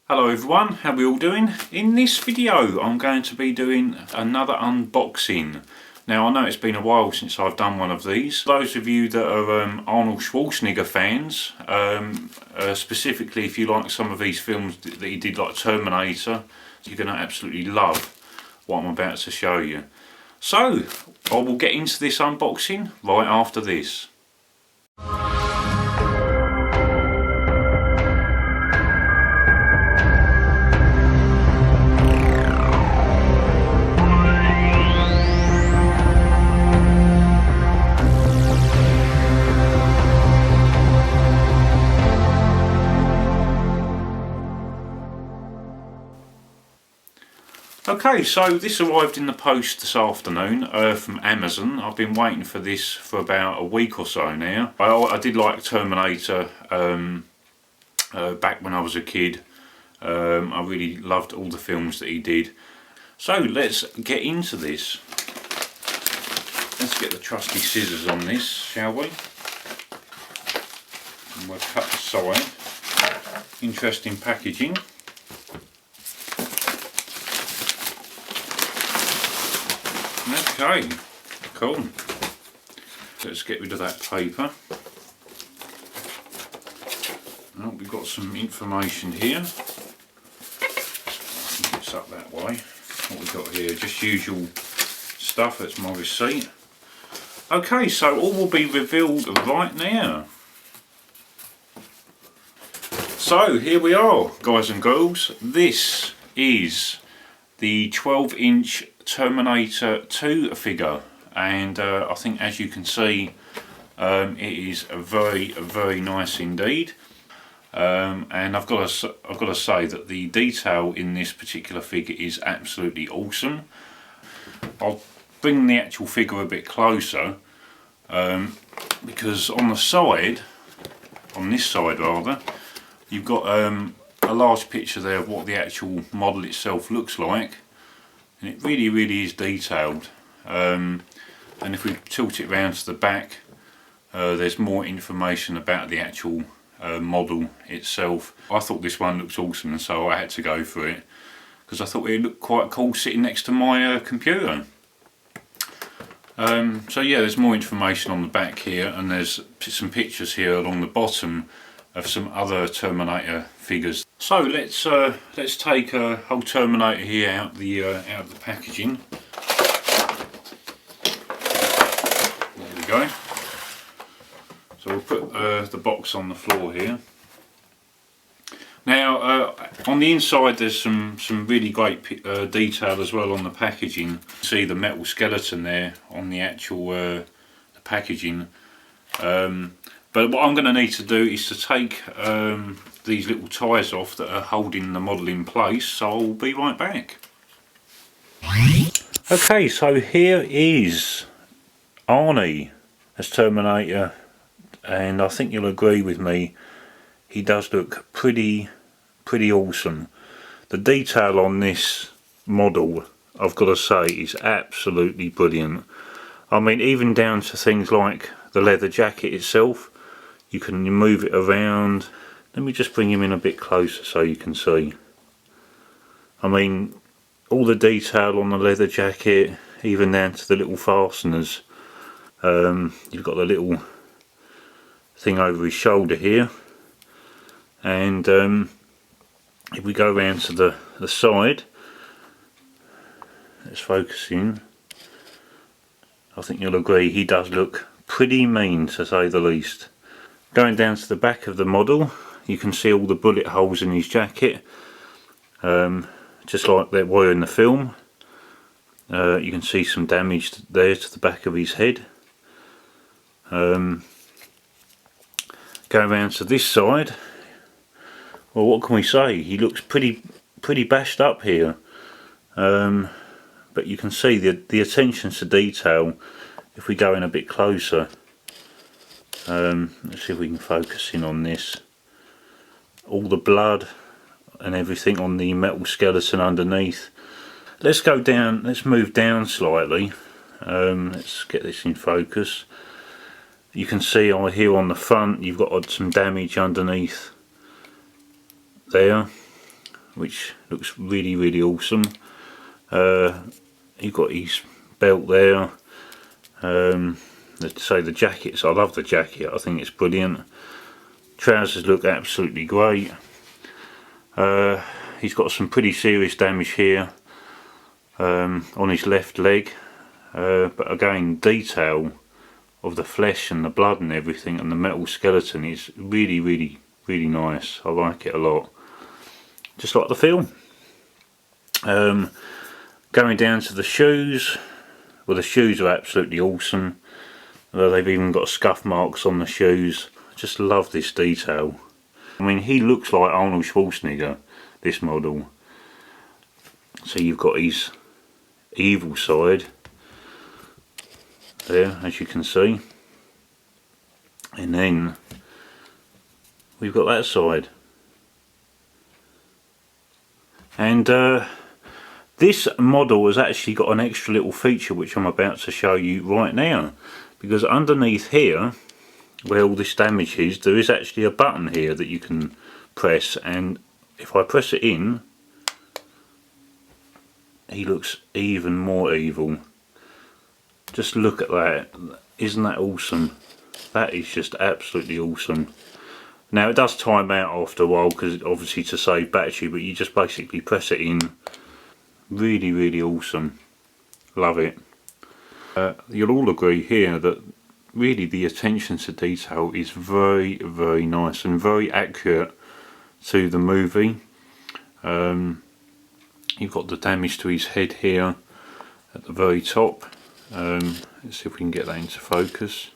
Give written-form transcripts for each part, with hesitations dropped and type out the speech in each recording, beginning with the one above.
Hello everyone, how are we all doing? In this video I'm going to be doing another unboxing. Now I know it's been a while since I've done one of these. Those of you that are Arnold Schwarzenegger fans, specifically if you like some of these films that he did like Terminator, you're going to absolutely love what I'm about to show you. So I will get into this unboxing right after this. Okay, so this arrived in the post this afternoon from Amazon. I've been waiting for this for about a week or so now. I did like Terminator back when I was a kid. I really loved all the films that he did. So let's get into this. Let's get the trusty scissors on this, shall we? And we'll cut the side. Interesting packaging. Okay, cool. Let's get rid of that paper. Oh, we've got some information here. It's up that way. What we've got here, just usual stuff. That's my receipt. Okay, so all will be revealed right now. So here we are, guys and girls. This is the 12-inch Terminator 2 figure, and I think, as you can see, it is very nice indeed. And I've got to say that the detail in this particular figure is absolutely awesome. I'll bring the actual figure a bit closer, because on the side, on this side rather, you've got a large picture there of what the actual model itself looks like. And it really is detailed, and if we tilt it round to the back, there's more information about the actual model itself. I thought this one looks awesome, and so I had to go for it because I thought it looked quite cool sitting next to my computer. So yeah, there's more information on the back here, and there's some pictures here along the bottom of some other Terminator figures. So let's take a whole Terminator here out of the packaging. There we go. So we'll put the box on the floor here. Now on the inside there's some really great detail as well on the packaging. You can see the metal skeleton there on the actual the packaging. But what I'm going to need to do is to take these little ties off that are holding the model in place, so I'll be right back. Okay, so here is Arnie as Terminator, and I think you'll agree with me, he does look pretty awesome. The detail on this model, I've got to say, is absolutely brilliant. I mean, even down to things like the leather jacket itself. You can move it around. Let me just bring him in a bit closer so you can see. I mean, all the detail on the leather jacket, even down to the little fasteners. You've got the little thing over his shoulder here, and if we go around to the side, let's focus in. I think you'll agree he does look pretty mean, to say the least. Going down to the back of the model, you can see all the bullet holes in his jacket, just like there were in the film. You can see some damage there to the back of his head. Going around to this side, well, what can we say? He looks pretty bashed up here, but you can see the attention to detail if we go in a bit closer. Let's see if we can focus in on this. All the blood and everything on the metal skeleton underneath. Let's go down, let's move down slightly. Let's get this in focus. You can see here on the front you've got some damage underneath there. which looks really, really awesome. You've got his belt there. Let's say the jackets, I love the jacket, I think it's brilliant. Trousers look absolutely great. He's got some pretty serious damage here on his left leg, but again, detail of the flesh and the blood and everything and the metal skeleton is really, really, really nice. I like it a lot, just like the film. Going down to the shoes, well, the shoes are absolutely awesome. They've even got scuff marks on the shoes. I just love this detail. I mean, he looks like Arnold Schwarzenegger, this model. So you've got his evil side there, as you can see, and then we've got that side. And this model has actually got an extra little feature which I'm about to show you right now, because underneath here where all this damage is, there is actually a button here that you can press, and if I press it in, he looks even more evil. Just look at that, isn't that awesome? That is just absolutely awesome. Now it does time out after a while, because obviously to save battery, but you just basically press it in. Really, really awesome. Love it. You'll all agree here that really the attention to detail is very, very nice and very accurate to the movie. You've got the damage to his head here at the very top. Let's see if we can get that into focus.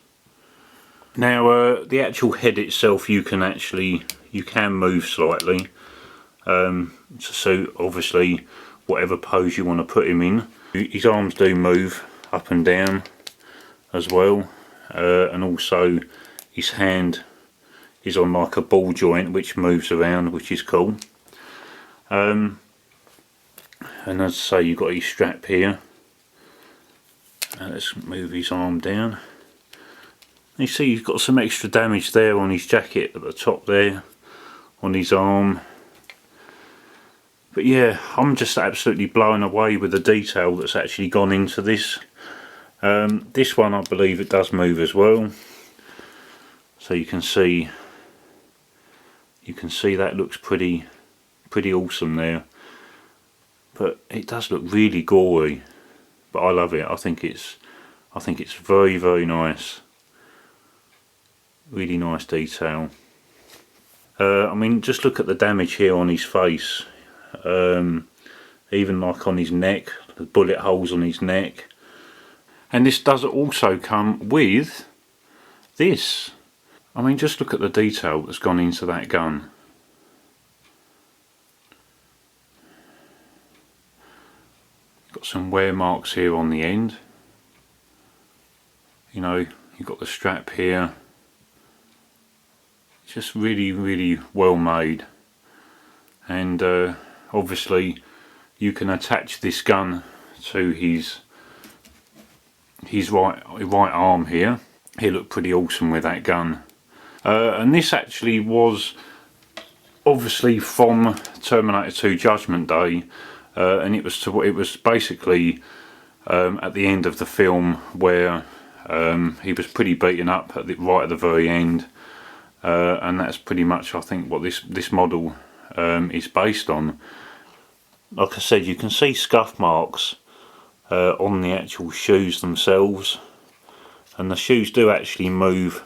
Now the actual head itself, you can move slightly to suit obviously whatever pose you want to put him in. His arms do move up and down as well, and also his hand is on like a ball joint which moves around, which is cool. And as I say, you've got his strap here. Let's move his arm down. You see he's got some extra damage there on his jacket at the top there, on his arm. But yeah, I'm just absolutely blown away with the detail that's actually gone into this. This one, I believe it does move as well. So you can see that looks pretty awesome there. But it does look really gory, but I love it. I think it's very, very nice. Really nice detail. I mean, just look at the damage here on his face. Even like on his neck, the bullet holes on his neck. And this does also come with this. I mean, just look at the detail that's gone into that gun. Got some wear marks here on the end. You know, you've got the strap here. It's just really, really well made. And obviously you can attach this gun to his right arm here. He looked pretty awesome with that gun. And this actually was obviously from Terminator 2 Judgment Day, and it was basically at the end of the film where he was pretty beaten up right at the very end, and that's pretty much, I think, what this model is based on. Like I said, you can see scuff marks on the actual shoes themselves, and the shoes do actually move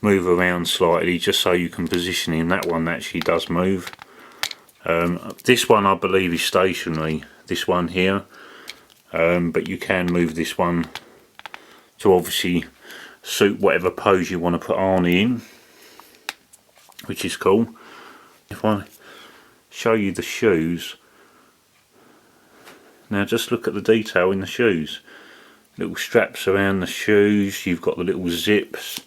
around slightly just so you can position him. That one actually does move. This one I believe is stationary, this one here, but you can move this one to obviously suit whatever pose you want to put Arnie in, which is cool. If I show you the shoes, now just look at the detail in the shoes. Little straps around the shoes, you've got the little zips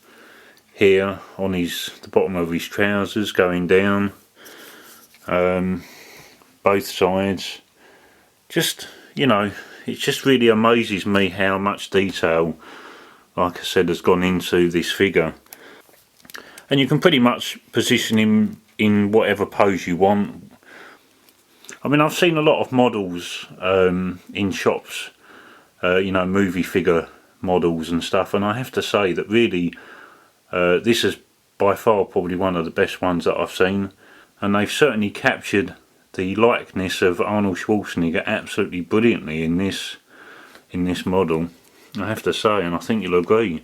here on the bottom of his trousers going down, both sides. Just, you know, it just really amazes me how much detail, like I said, has gone into this figure. And you can pretty much position him in whatever pose you want. I mean, I've seen a lot of models in shops, you know, movie figure models and stuff, and I have to say that really this is by far probably one of the best ones that I've seen, and they've certainly captured the likeness of Arnold Schwarzenegger absolutely brilliantly in this model, I have to say, and I think you'll agree.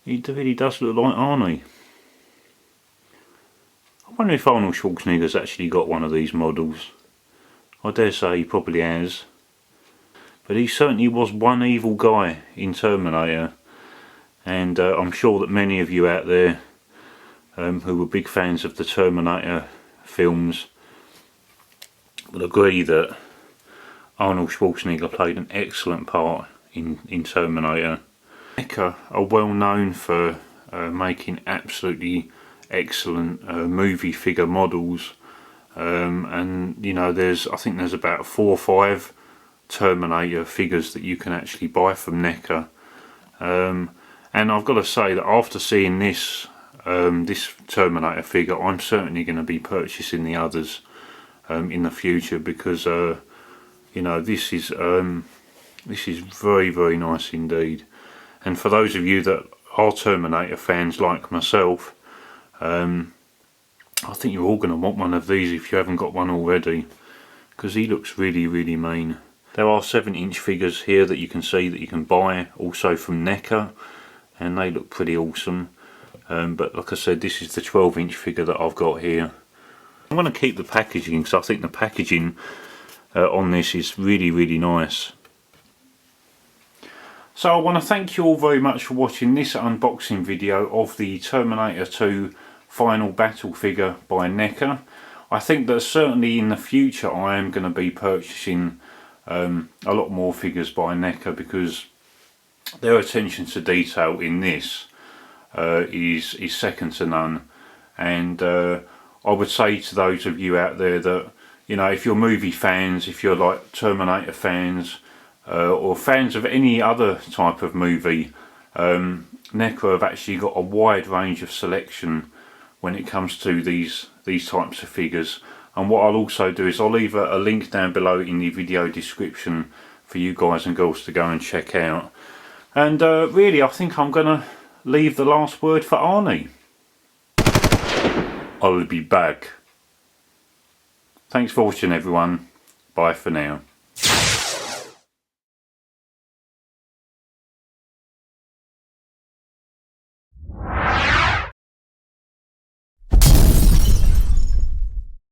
He really does look like Arnie. I wonder if Arnold Schwarzenegger's actually got one of these models. I dare say he probably has. But he certainly was one evil guy in Terminator, and I'm sure that many of you out there who were big fans of the Terminator films will agree that Arnold Schwarzenegger played an excellent part in Terminator. Neca are well known for making absolutely excellent movie figure models, and you know, I think there's about 4 or 5 Terminator figures that you can actually buy from Neca, and I've got to say that after seeing this Terminator figure, I'm certainly going to be purchasing the others in the future, because you know, this is very, very nice indeed. And for those of you that are Terminator fans like myself, I think you're all going to want one of these if you haven't got one already, because he looks really, really mean. There are 7-inch figures here that you can see that you can buy also from Neca, and they look pretty awesome. But like I said, this is the 12-inch figure that I've got here. I'm going to keep the packaging because I think the packaging on this is really, really nice. So I want to thank you all very much for watching this unboxing video of the Terminator 2 Final Battle figure by Neca. I think that certainly in the future I am going to be purchasing a lot more figures by Neca, because their attention to detail in this is second to none. And I would say to those of you out there that, you know, if you're movie fans, if you're like Terminator fans, or fans of any other type of movie, Neca have actually got a wide range of selection when it comes to these types of figures. And what I'll also do is I'll leave a link down below in the video description for you guys and girls to go and check out. And really, I think I'm gonna leave the last word for Arnie. I'll be back. Thanks for watching everyone. Bye for now.